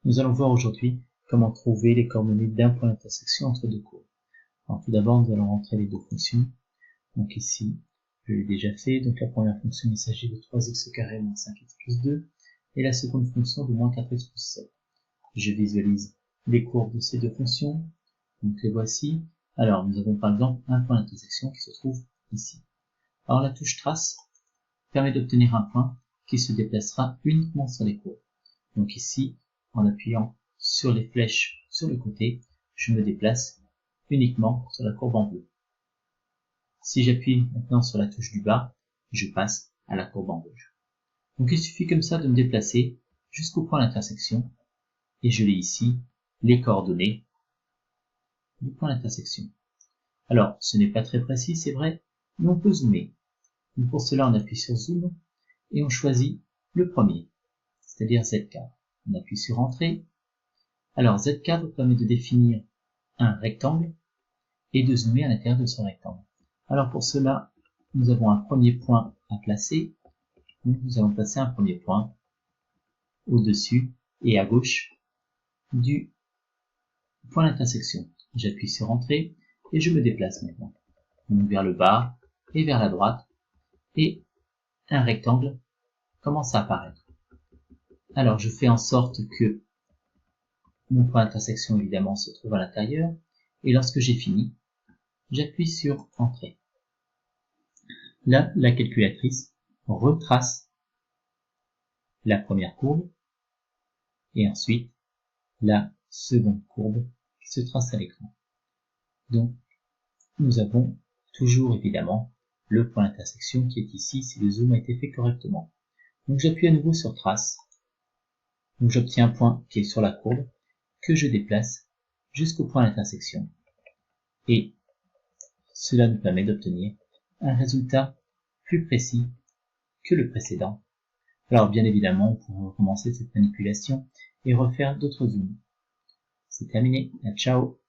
Nous allons voir aujourd'hui comment trouver les coordonnées d'un point d'intersection entre deux courbes. Alors tout d'abord, nous allons rentrer les deux fonctions. Donc ici, je l'ai déjà fait. Donc la première fonction, il s'agit de 3x carré moins 5x plus 2. Et la seconde fonction de moins 4x plus 7. Je visualise les courbes de ces deux fonctions. Donc les voici. Alors nous avons par exemple un point d'intersection qui se trouve ici. Alors la touche trace permet d'obtenir un point qui se déplacera uniquement sur les courbes. Donc ici, en appuyant sur les flèches sur le côté, je me déplace uniquement sur la courbe en bleu. Si j'appuie maintenant sur la touche du bas, je passe à la courbe en rouge. Donc il suffit comme ça de me déplacer jusqu'au point d'intersection et je l'ai ici les coordonnées du point d'intersection. Alors ce n'est pas très précis, c'est vrai, mais on peut zoomer. Donc pour cela on appuie sur zoom et on choisit le premier, c'est-à-dire Z-cadre. On appuie sur entrée. Alors Z-cadre permet de définir un rectangle et de zoomer à l'intérieur de ce rectangle. Alors pour cela, nous avons un premier point à placer. Donc nous allons placer un premier point au-dessus et à gauche du point d'intersection. J'appuie sur entrée et je me déplace maintenant. Donc vers le bas et vers la droite et un rectangle commence à apparaître. Alors je fais en sorte que mon point d'intersection évidemment se trouve à l'intérieur et lorsque j'ai fini, j'appuie sur entrée. Là, la calculatrice retrace la première courbe et ensuite la seconde courbe qui se trace à l'écran. Donc, nous avons toujours évidemment le point d'intersection qui est ici si le zoom a été fait correctement. Donc j'appuie à nouveau sur trace. Donc j'obtiens un point qui est sur la courbe que je déplace jusqu'au point d'intersection. Et cela nous permet d'obtenir un résultat plus précis que le précédent. Alors bien évidemment, on pourrait recommencer cette manipulation et refaire d'autres zooms. C'est terminé, ciao!